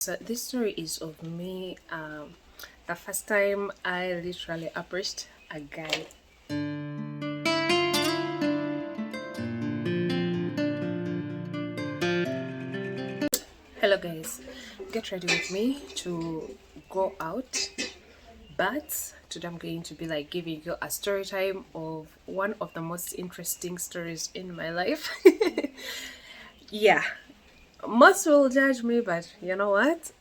So this story is of me. The first time I literally approached a guy. Hello guys, get ready with me to go out. But today I'm going to be like giving you a story time of one of the most interesting stories in my life. Yeah, most will judge me, but you know what?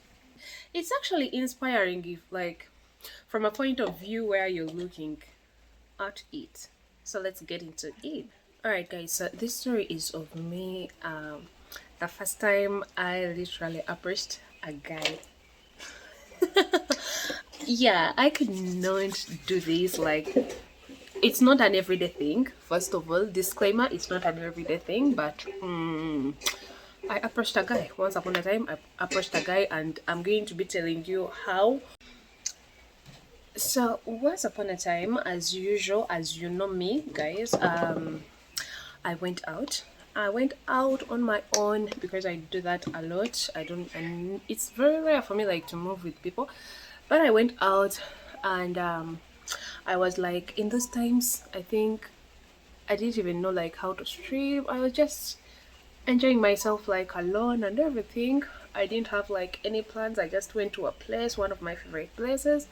It's actually inspiring if like from a point of view where you're looking at it. So let's get into it. Alright guys, so this story is of me. The first time I literally approached a guy. Yeah, I could not do this. Like, it's not an everyday thing. First of all, disclaimer: it's not an everyday thing. But I approached a guy once upon a time. I approached a guy, and I'm going to be telling you how. So once upon a time, as usual, as you know me, guys, I went out. I went out on my own because I do that a lot. I don't, and it's very rare for me like to move with people. But I went out, and I was like, in those times, I think I didn't even know like how to stream. I was just enjoying myself like alone and everything. I didn't have like any plans. I just went to a place, one of my favorite places.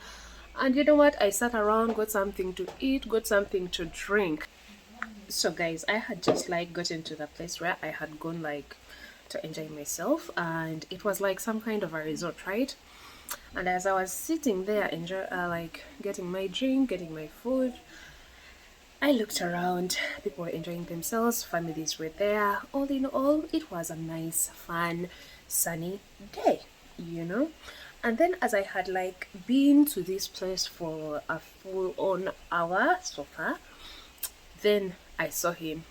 And you know what? I sat around, got something to eat, got something to drink. So guys, I had just like gotten to the place where I had gone like to enjoy myself, and it was like some kind of a resort, right? And as I was sitting there enjoy like getting my drink, getting my food, I looked around. People were enjoying themselves, families were there. All in all, it was a nice, fun, sunny day, you know. And then as I had like been to this place for a full on hour so far, then I saw him.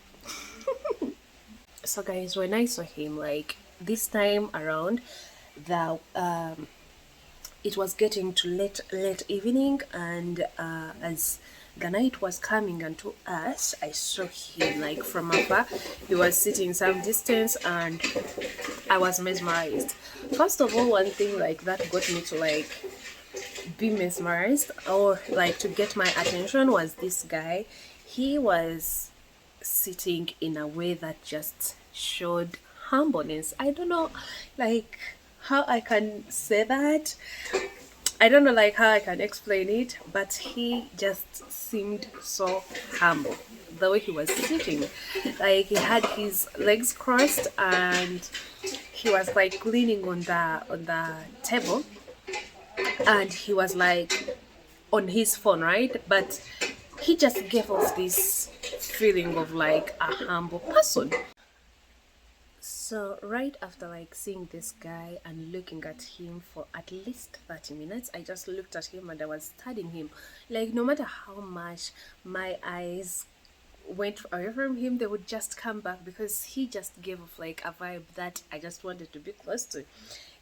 So guys, when I saw him like this time around, the it was getting to late evening, and as the night was coming unto us, I saw him like from afar. He was sitting some distance, and I was mesmerized. First of all, one thing like that got me to like be mesmerized or like to get my attention was this guy. He was sitting in a way that just showed humbleness. I don't know like how I can say that. I don't know like how I can explain it, but he just seemed so humble. The way he was sitting, like he had his legs crossed, and he was like leaning on the table, and he was like on his phone, right? But he just gave us this feeling of like a humble person. So right after like seeing this guy and looking at him for at least 30 minutes, I just looked at him and I was studying him. Like no matter how much my eyes went away from him, they would just come back because he just gave off like a vibe that I just wanted to be close to,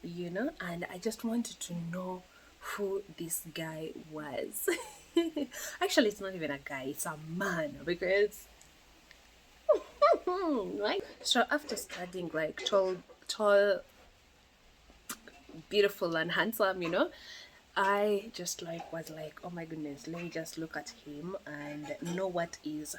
you know, and I just wanted to know who this guy was. Actually, it's not even a guy, it's a man because right. So after studying like tall, beautiful, and handsome, you know, I just like was like, oh my goodness, let me just look at him and know what is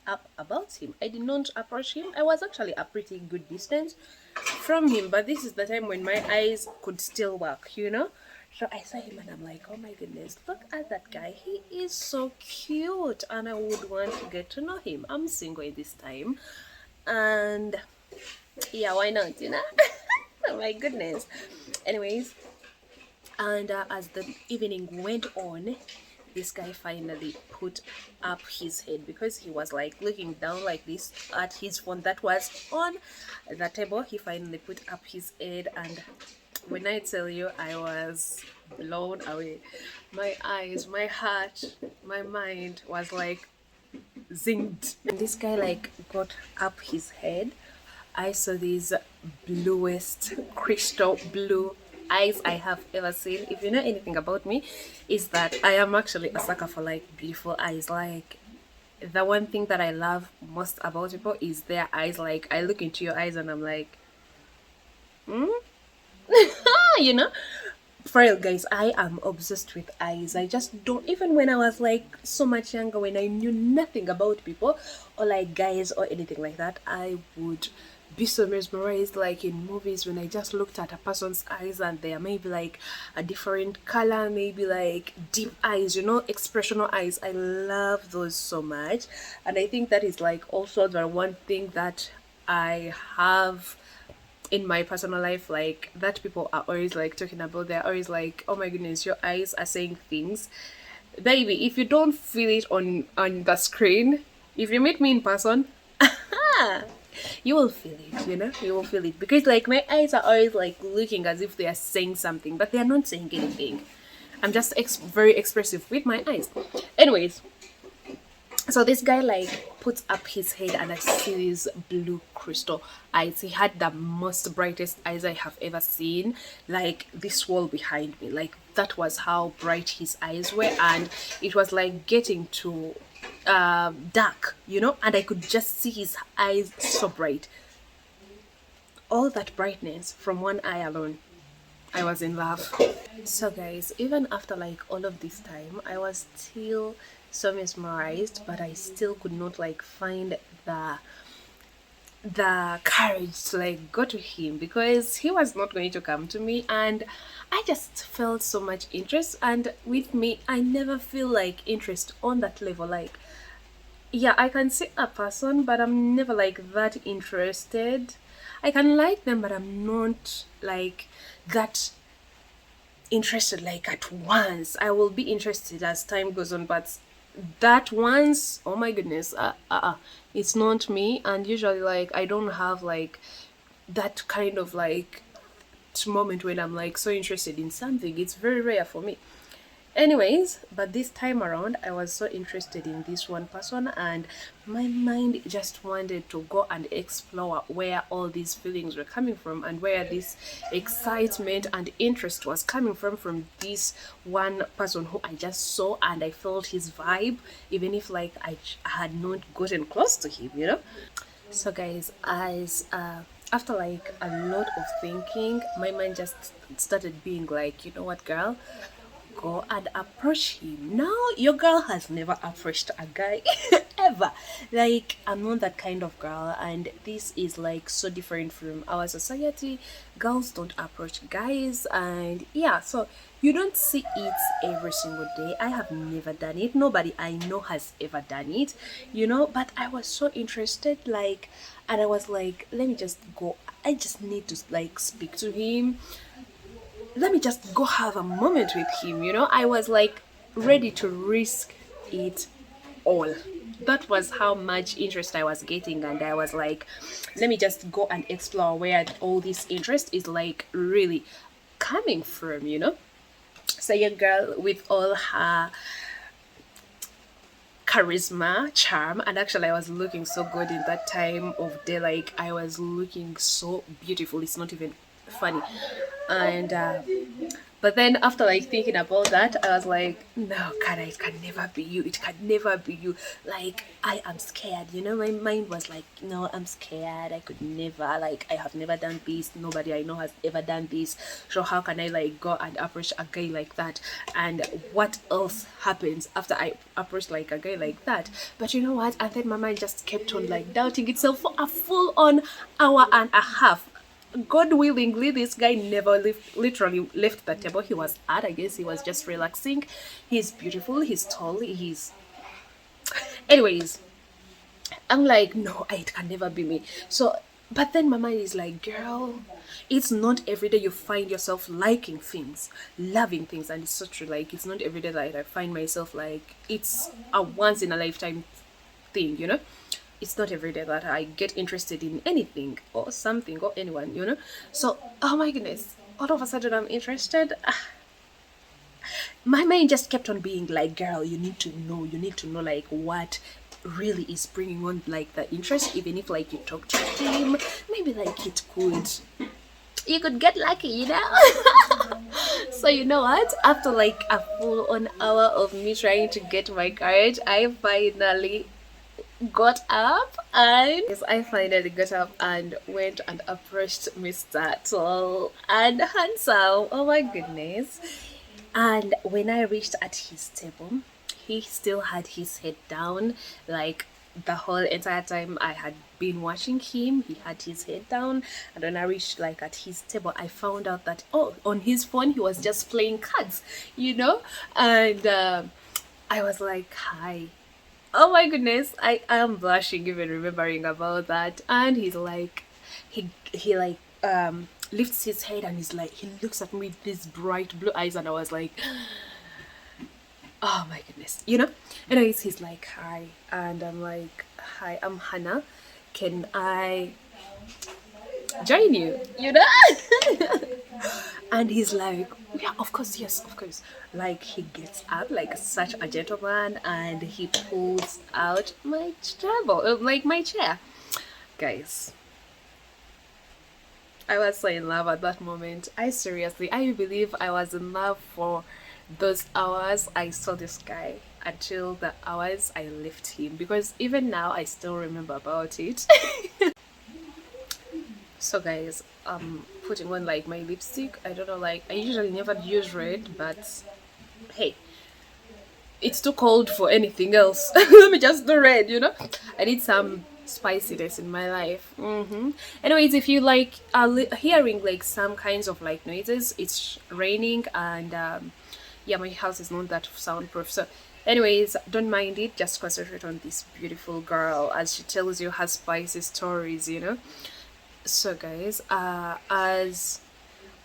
up about him. I did not approach him. I was actually a pretty good distance from him, but this is the time when my eyes could still work, you know. So I saw him and I'm like, oh my goodness, look at that guy. He is so cute and I would want to get to know him. I'm single at this time. And yeah, why not, you know? Oh my goodness. Anyways, and as the evening went on, this guy finally put up his head because he was like looking down like this at his phone that was on the table. He finally put up his head, and when I tell you, I was blown away. My eyes, my heart, my mind was like zinged. And this guy like got up his head. I saw these bluest crystal blue eyes I have ever seen. If you know anything about me, is that I am actually a sucker for like beautiful eyes. Like the one thing that I love most about people is their eyes. Like I look into your eyes and I'm like, hmm? you know. For real, guys, I am obsessed with eyes. I just don't, even when I was like so much younger, when I knew nothing about people or like guys or anything like that, I would be so mesmerized, like in movies, when I just looked at a person's eyes and they are maybe like a different color, maybe like deep eyes, expressional eyes. I love those so much. And I think that is like also the one thing that I have in my personal life, like that people are always like talking about. They're always like, oh my goodness, your eyes are saying things, baby. If you don't feel it on the screen, if you meet me in person, you will feel it. You will feel it, because like my eyes are always like looking as if they are saying something, but they are not saying anything. I'm just very expressive with my eyes. Anyways, so this guy like puts up his head and I see these blue crystal eyes. He had the most brightest eyes I have ever seen. Like this wall behind me, like that was how bright his eyes were, and it was like getting to dark, and I could just see his eyes so bright. All that brightness from one eye alone. I was in love. So guys, even after like all of this time, I was still so mesmerized, but I still could not like find the courage to like go to him, because he was not going to come to me, and I just felt so much interest. And with me, I never feel like interest on that level. Like, yeah, I can see a person, but I'm never like that interested. I can like them, but I'm not like that interested like at once. I will be interested as time goes on, but that once, oh my goodness, it's not me. And usually like I don't have like that kind of like moment when I'm like so interested in something. It's very rare for me. Anyways, but this time around, I was so interested in this one person, and my mind just wanted to go and explore where all these feelings were coming from, and where this excitement and interest was coming from this one person who I just saw, and I felt his vibe, even if like I had not gotten close to him. So guys, as after like a lot of thinking, my mind just started being like, you know what, girl, go and approach him. Now, your girl has never approached a guy ever. Like, I'm not that kind of girl, and this is like so different from our society. Girls don't approach guys, and yeah, so you don't see it every single day. I have never done it. Nobody I know has ever done it. But I was so interested, like, and I was like, let me just go. I just need to like speak to him, let me just go have a moment with him. I was like ready to risk it all. That was how much interest I was getting, and I was like, let me just go and explore where all this interest is like really coming from. So your girl, with all her charisma, charm, and actually I was looking so good in that time of day. Like I was looking so beautiful, it's not even funny. And but then after like thinking about that, I was like, no, Kana, it can never be you. It can never be you. Like, I am scared. My mind was like, no, I'm scared. I could never, like, I have never done this. Nobody I know has ever done this. So how can I like go and approach a guy like that? And what else happens after I approach like a guy like that? But you know what? And then my mind just kept on like doubting itself for a full on hour and a half. God willingly, this guy never literally left the table he was at. I guess he was just relaxing. He's beautiful, he's tall, he's... Anyways, I'm like, no, it can never be me. So, but then my mind is like, girl, it's not every day you find yourself liking things, loving things. And it's so true. Like, it's not every day that I find myself like, it's a once in a lifetime thing. It's not every day that I get interested in anything or something or anyone. So, oh my goodness, all of a sudden I'm interested. My mind just kept on being like, girl, you need to know like what really is bringing on like the interest, even if like you talk to him, maybe like you could get lucky. So you know what, after like a full on hour of me trying to get my courage, I finally got up and yes, I finally got up and went and approached Mr. Tall and Handsome. Oh my goodness. And when I reached at his table, he still had his head down, like the whole entire time I had been watching him. He had his head down, and when I reached like at his table, I found out that oh, on his phone he was just playing cards, you know, and I was like, hi. Oh my goodness, I am blushing even remembering about that. And he's like, he like lifts his head and he's like, he looks at me with these bright blue eyes, and I was like, oh my goodness, you know. Anyways, he's like, hi, and I'm like, hi, I'm Hannah. Can I join you? You know. And he's like, yeah, of course, yes, of course. Like he gets up like such a gentleman and he pulls out my table, like my chair. Guys, I was so in love at that moment. I believe I was in love for those hours I saw this guy until the hours I left him, because even now I still remember about it. So guys, putting on like my lipstick. I don't know, like I usually never use red, but hey, it's too cold for anything else. Let me just do red, you know. I need some spiciness in my life. Anyways, if you like are hearing like some kinds of like noises, it's raining, and yeah, my house is not that soundproof, so anyways, don't mind it. Just concentrate on this beautiful girl as she tells you her spicy stories, you know. So guys, as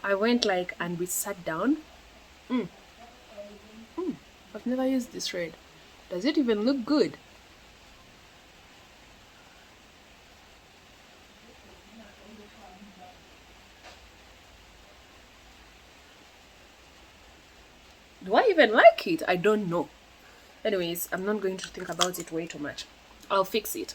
I went like and we sat down. I've never used this red. Does it even look good? Do I even like it? I don't know. Anyways, I'm not going to think about it way too much. I'll fix it.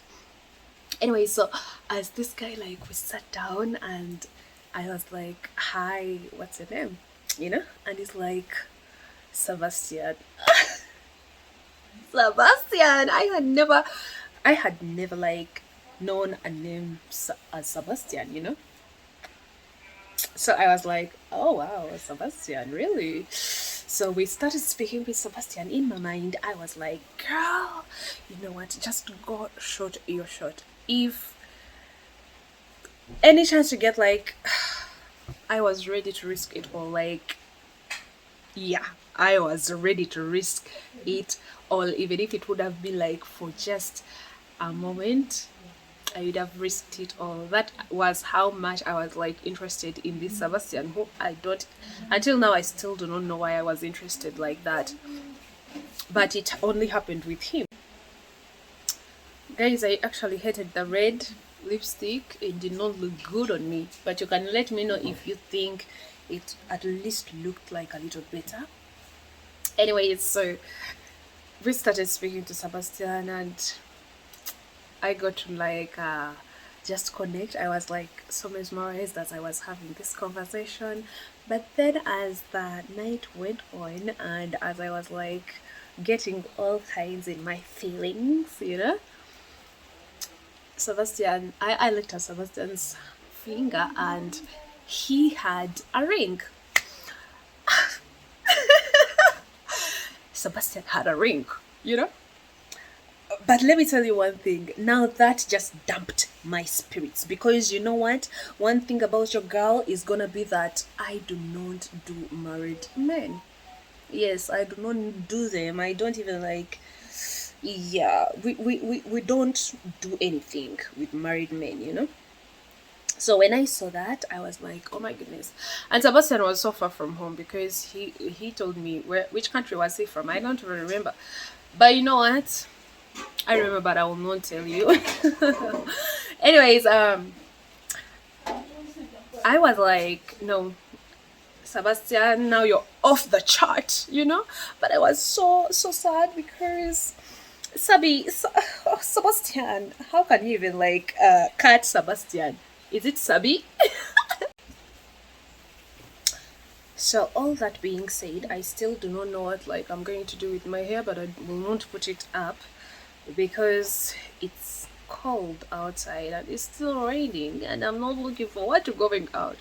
Anyway, so as this guy like we sat down and I was like, hi, what's your name? You know? And he's like, Sebastian. Sebastian. I had never like known a name as Sebastian, you know. So I was like, oh wow, Sebastian, really? So we started speaking with Sebastian. In my mind, I was like, girl, you know what? Just go shoot your shot. If any chance you get, like, I was ready to risk it all. Like, yeah, I was ready to risk it all, even if it would have been like for just a moment. I would have risked it all. That was how much I was like interested in this Sebastian, who I don't, until now I still do not know why I was interested like that. But it only happened with him. Guys, I actually hated the red lipstick. It did not look good on me. But you can let me know if you think it at least looked like a little better. Anyways, so we started speaking to Sebastian and I got to like just connect. I was like so mesmerized that I was having this conversation. But then as the night went on and as I was like getting all kinds in my feelings, you know, Sebastian, I looked at Sebastian's finger and he had a ring. Sebastian had a ring, you know. But let me tell you one thing. Now that just damped my spirits, because you know what? One thing about your girl is gonna be that I do not do married men. Yes, I do not do them. I don't even like. Yeah, we don't do anything with married men, you know. So when I saw that, I was like, oh my goodness. And Sebastian was so far from home because he told me which country was he from. I don't even remember. But you know what? I remember, but I will not tell you. Anyways, I was like, no, Sebastian, now you're off the chart, you know. But I was so sad because Sebastian, how can you even like cut Sebastian? Is it Sabi? So all that being said, I still do not know what like I'm going to do with my hair, but I will not put it up because it's cold outside and it's still raining and I'm not looking forward to going out.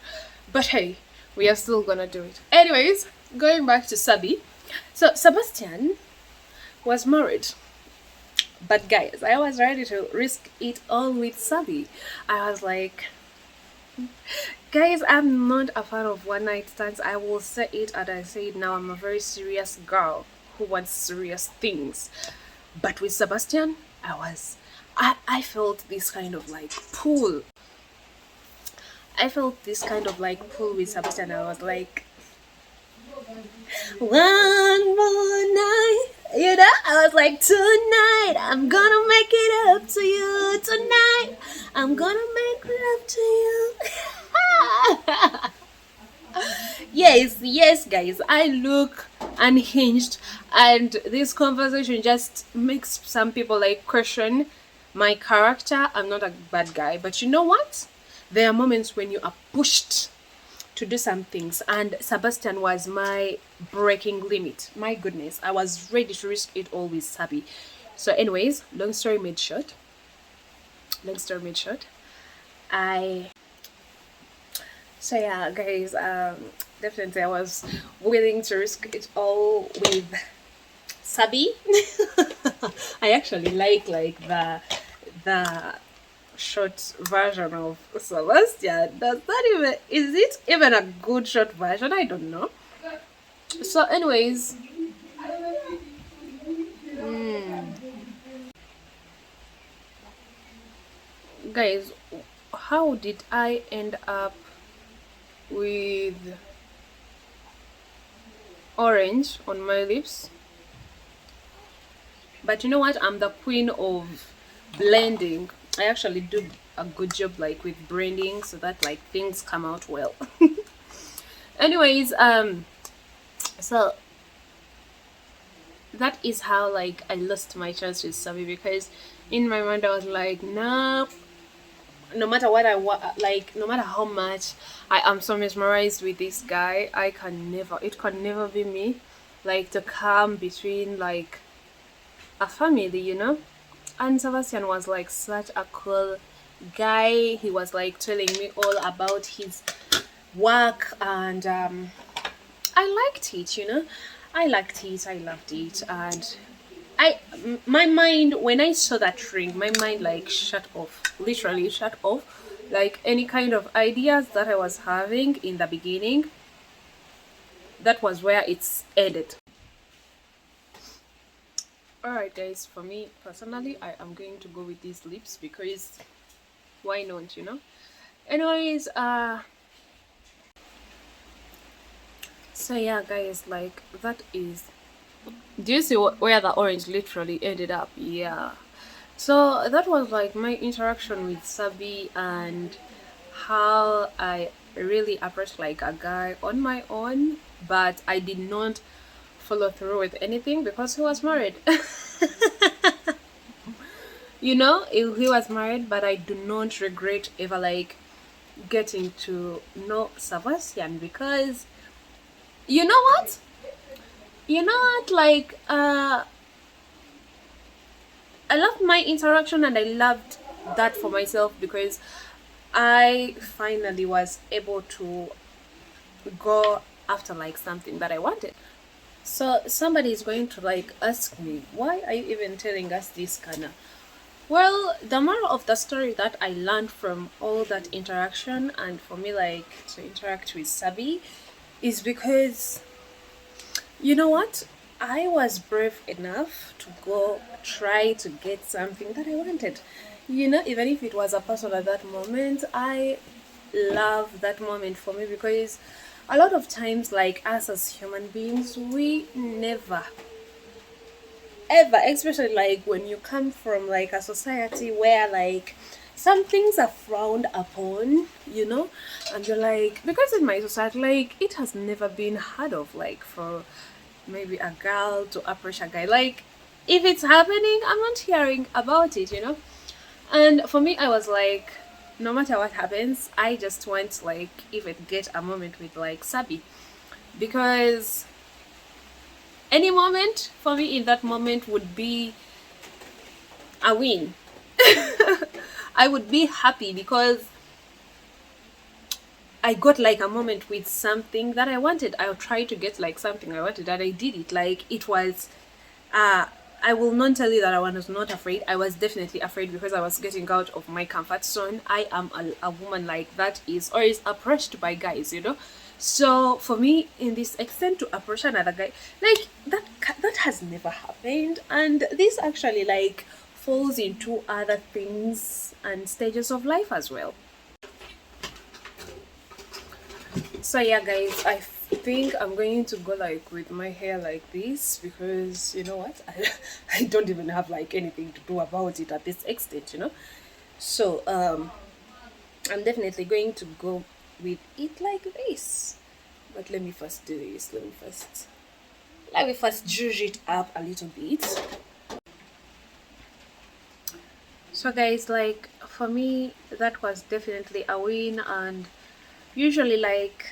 But hey, we are still gonna do it. Anyways, going back to Sabi. So Sebastian was married. But guys, I was ready to risk it all with Sabi. I was like, guys, I'm not a fan of one night stands. I will say it and I say it now. I'm a very serious girl who wants serious things. But with Sebastian, I felt this kind of like pull. I felt this kind of like pull with Sebastian. I was like, one more night. You know, I was like, tonight I'm gonna make it up to you. Tonight I'm gonna make love to you. Yes, yes, guys, I look unhinged, and this conversation just makes some people like question my character. I'm not a bad guy, but you know what? There are moments when you are pushed to do some things, and Sebastian was my breaking limit. My goodness, I was ready to risk it all with Sabi. So anyways, long story made short, I so yeah, guys, definitely I was willing to risk it all with Sabi. I actually like the short version of Sebastian. Does that even, is it even a good short version? I don't know. So anyways, guys, how did I end up with orange on my lips? But you know what? I'm the queen of blending. I actually do a good job like with branding so that like things come out well. Anyways, so that is how like I lost my chance with Sabi, because in my mind I was like, nah, no matter what like, no matter how much I am so mesmerized with this guy, it can never be me, like to come between like a family, you know. And Sebastian was like such a cool guy. He was like telling me all about his work, and I liked it, you know. I liked it, I loved it, and my mind, when I saw that ring, my mind like shut off, literally shut off. Like any kind of ideas that I was having in the beginning, that was where it's ended. Alright guys, for me personally, I am going to go with these lips because why not, you know. Anyways, so yeah guys, like that is, do you see where the orange literally ended up? Yeah. So that was like my interaction with Sabi, and how I really approached like a guy on my own, but I did not follow through with anything because he was married. You know, he was married, but I do not regret ever like getting to know Sebastian, because you know what? You know what? Like, I loved my interaction and I loved that for myself, because I finally was able to go after like something that I wanted. So somebody is going to like ask me, why are you even telling us this, Kana? Well, the moral of the story that I learned from all that interaction, and for me like to interact with Sabi, is because you know what? I was brave enough to go try to get something that I wanted. You know, even if it was a person at that moment, I love that moment for me, because a lot of times, like us as human beings, we never ever, especially like when you come from like a society where like some things are frowned upon, you know, and you're like, because in my society, like it has never been heard of like for maybe a girl to approach a guy. Like if it's happening, I'm not hearing about it, you know. And for me, I was like, no matter what happens, I just want to like even get a moment with like Sabi, because any moment for me in that moment would be a win. I would be happy because I got like a moment with something that I wanted. I'll try to get like something I wanted and I did it. Like it was uh I will not tell you that I was not afraid. I was definitely afraid because I was getting out of my comfort zone. I am a woman like that is always approached by guys, you know. So for me, in this extent to approach another guy, like that has never happened, and this actually like falls into other things and stages of life as well. So yeah, guys, I think I'm going to go like with my hair like this because you know what, I don't even have like anything to do about it at this extent, you know. So I'm definitely going to go with it like this. But let me first do this. Let me first zhuzh it up a little bit. So guys, like for me, that was definitely a win, and usually like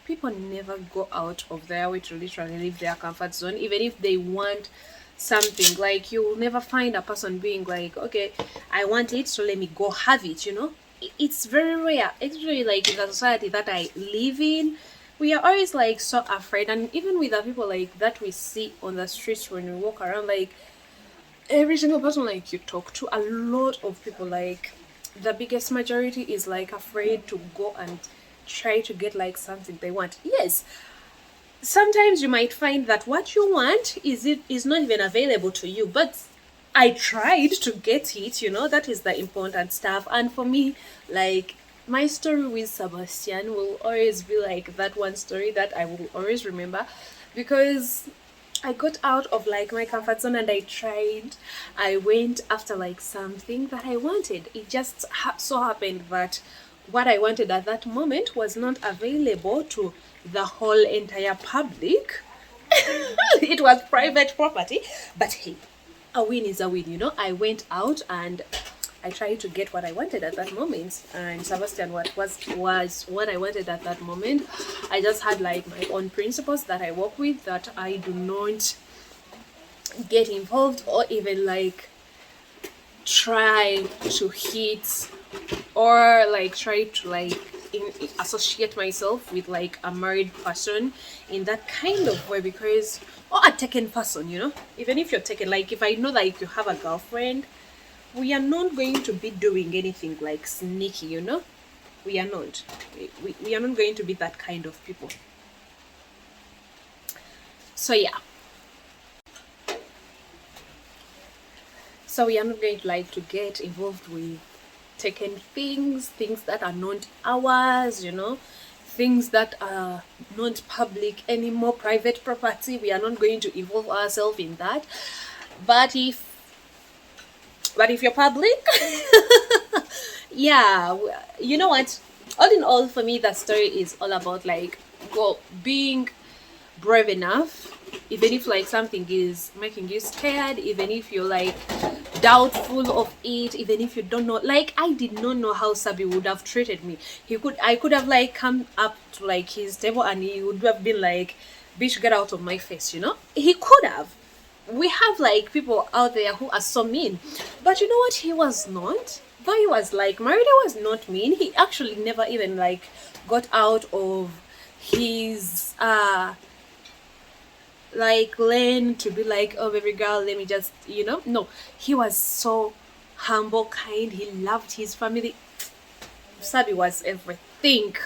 people never go out of their way to literally leave their comfort zone, even if they want something. Like you'll never find a person being like, okay, I want it, so let me go have it, you know. It's very rare, especially like in the society that I live in. We are always like so afraid, and even with the people like that we see on the streets when we walk around, like every single person like you talk to, a lot of people, like the biggest majority is like afraid to go and try to get like something they want. Yes, sometimes you might find that what you want is not even available to you, but I tried to get it, you know. That is the important stuff. And for me, like my story with Sebastian will always be like that one story that I will always remember, because I got out of like my comfort zone and I tried. I went after like something that I wanted. It just so happened that what I wanted at that moment was not available to the whole entire public. It was private property, but hey, a win is a win, you know. I went out and I tried to get what I wanted at that moment, and Sebastian, what was what I wanted at that moment. I just had like my own principles that I work with, that I do not get involved or even like try to hit or like try to like associate myself with like a married person in that kind of way, because or a taken person, you know. Even if you're taken, like if I know like you have a girlfriend, we are not going to be doing anything like sneaky, you know. We are not. We are not going to be that kind of people. So yeah. So we are not going to like to get involved with taking things that are not ours, you know, things that are not public anymore, private property. We are not going to involve ourselves in that. But if you're public, yeah, you know what? All in all, for me, that story is all about like go being brave enough, even if like something is making you scared, even if you're like doubtful of it, even if you don't know. Like I did not know how Sabi would have treated me. I could have like come up to like his table and he would have been like, bitch, get out of my face, you know. He could have. We have like people out there who are so mean, but you know what, he was not. Though he was like married, he was not mean. He actually never even like got out of his like learn to be like, oh baby girl, let me just, you know. No, he was so humble, kind. He loved his family. Sabi was everything.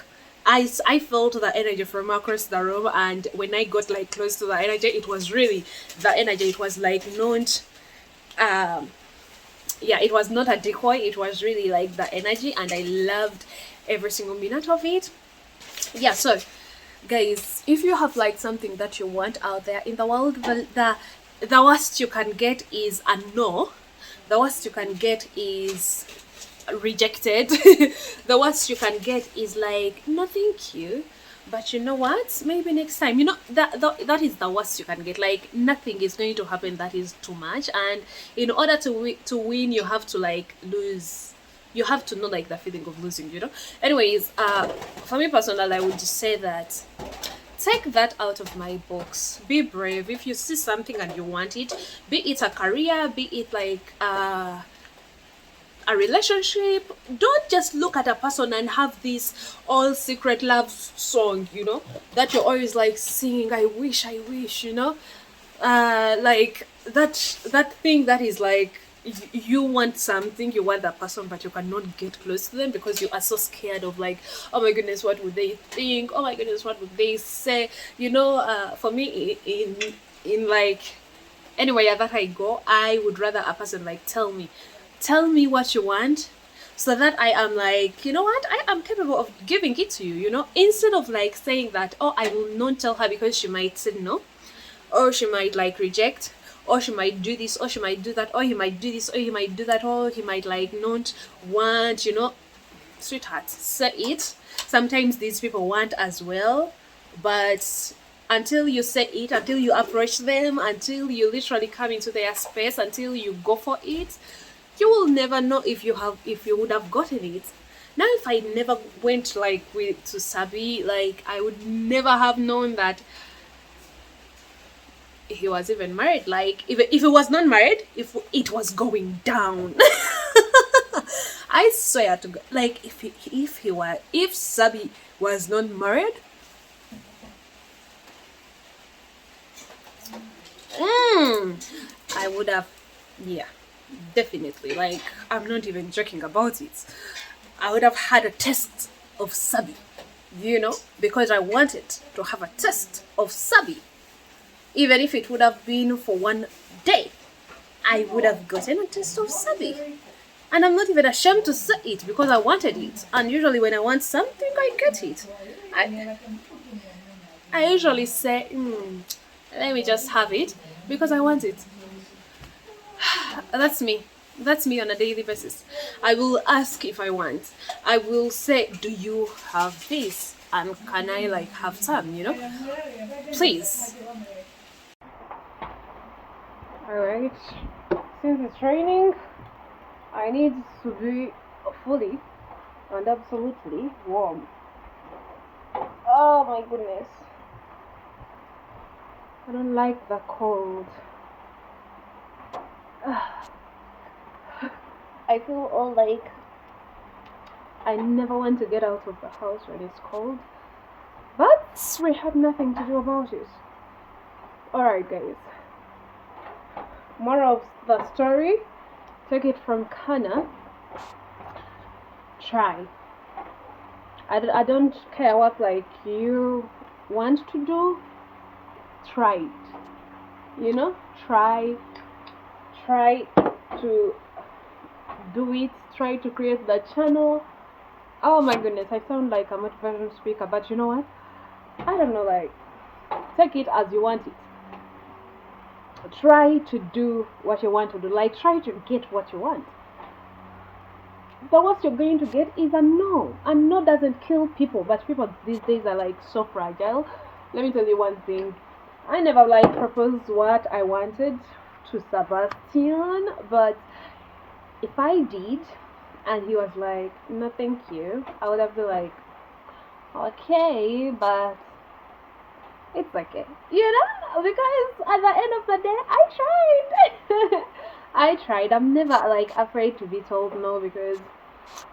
I felt the energy from across the room, and when I got like close to the energy, it was really the energy. It was like not um yeah, it was not a decoy. It was really like the energy, and I loved every single minute of it. Yeah, so guys, if you have like something that you want out there in the world, the worst you can get is a no. The worst you can get is rejected. The worst you can get is like, no thank you, but you know what, maybe next time, you know. That is the worst you can get. Like nothing is going to happen that is too much, and in order to win, you have to like lose. You have to know like the feeling of losing, you know. Anyways, for me personally, I would just say that take that out of my box. Be brave. If you see something and you want it, be it a career, be it like a relationship, don't just look at a person and have this all secret love song, that you're always like singing, I wish, like that thing that is like you want something, you want that person, but you cannot get close to them because you are so scared of like, oh my goodness, what would they think, oh my goodness, what would they say, for me, in like anywhere that I go, I would rather a person like tell me what you want, so that I am like, you know what, I am capable of giving it to you, instead of like saying that, oh, I will not tell her because she might say no, or she might like reject, or she might do this, or she might do that, or he might do this, or he might do that, or he might like not want, sweetheart, say it. Sometimes these people want as well, but until you say it, until you approach them, until you literally come into their space, until you go for it, you will never know if you would have gotten it. Now, if I never went like to Sabi, like I would never have known that he was even married. Like if he was not married, if it was going down. I swear to God, like if Sabi was not married, I would have, yeah, definitely. Like, I'm not even joking about it. I would have had a test of Sabi, because I wanted to have a test of Sabi. Even if it would have been for one day, I would have gotten a test of Sabi. And I'm not even ashamed to say it because I wanted it. And usually when I want something, I get it. I usually say, let me just have it because I want it. That's me. That's me on a daily basis. I will ask if I want. I will say, do you have this? And can I like have some, Please. Alright. Since it's raining, I need to be fully and absolutely warm. Oh my goodness. I don't like the cold. I feel all like I never want to get out of the house when it's cold, but we have nothing to do about it. Alright guys, moral of the story, take it from Kana, try. I don't care what like you want to do, try it, try to do it, try to create the channel. Oh my goodness, I sound like a motivational speaker, but you know what, I don't know, like, take it as you want it. Try to do what you want to do, like try to get what you want. But what you're going to get is a no. A no doesn't kill people, but people these days are like so fragile. Let me tell you one thing, I never like proposed what I wanted to Sebastian, but if I did and he was like, no thank you, I would have been like, okay, but it's okay, because at the end of the day, I tried. I tried. I'm never like afraid to be told no, because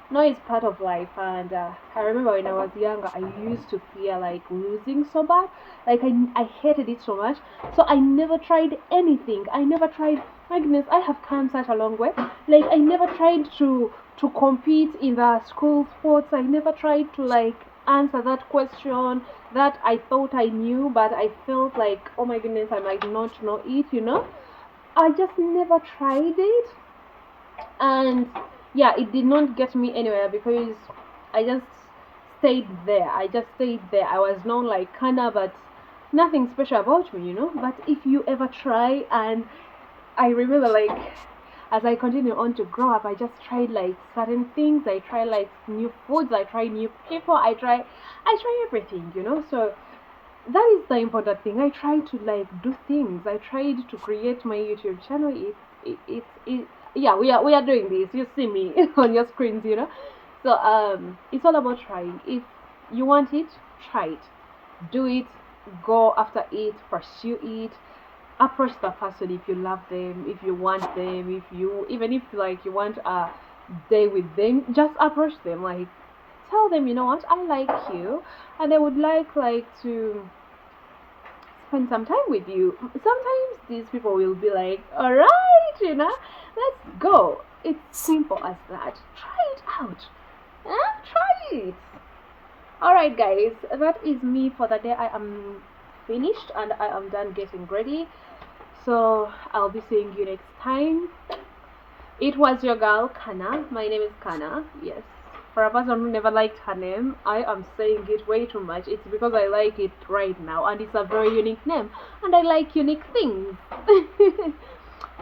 no is part of life. And I remember when I was younger, I used to fear like losing so bad. Like I hated it so much. So I never tried anything. I never tried. My goodness, I have come such a long way. Like I never tried to compete in the school sports. I never tried to like answer that question that I thought I knew, but I felt like, oh my goodness, I might not know it. I just never tried it, and yeah, it did not get me anywhere because I just stayed there. I was known like Kana, but nothing special about me. But if you ever try, and I remember like as I continue on to grow up, I just tried like certain things. I tried like new foods, I tried new people, I try everything. So that is the important thing. I tried to like do things. I tried to create my YouTube channel. Yeah, we are doing this. You see me on your screens. So it's all about trying. If you want it, try it, do it, go after it, pursue it, approach the person if you love them, if you want them, if you even if like you want day with them, just approach them, like tell them, you know what, I like you, and I would like to spend some time with you. Sometimes these people will be like, all right, let's go. It's simple as that. Try it out. Try it. All right, guys, that is me for the day. I am finished and I am done getting ready. So I'll be seeing you next time. It was your girl, Kana. My name is Kana. Yes. For a person who never liked her name, I am saying it way too much. It's because I like it right now, and it's a very unique name, and I like unique things.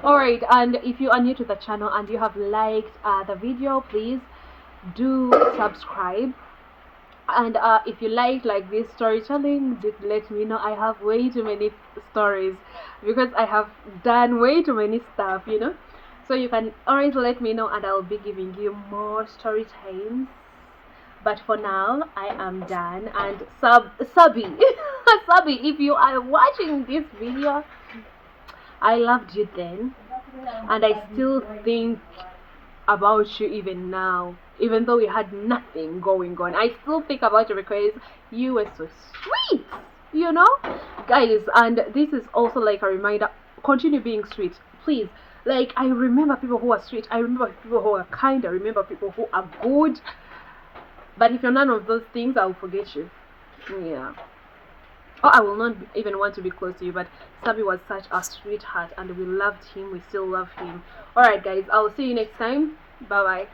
Alright, and if you are new to the channel and you have liked the video, please do subscribe. And if you like this storytelling, just let me know. I have way too many stories because I have done way too many stuff. So you can always let me know and I'll be giving you more story times. But for now, I am done. And Sabi, Sabi, if you are watching this video, I loved you then, and I still think about you even now. Even though we had nothing going on, I still think about you because you were so sweet, guys. And this is also like a reminder: continue being sweet, please. Like, I remember people who are sweet, I remember people who are kind, I remember people who are good. But if you're none of those things, I'll forget you. Yeah. Oh, I will not even want to be close to you. But Sabi was such a sweetheart, and we loved him. We still love him. Alright, guys, I'll see you next time. Bye bye.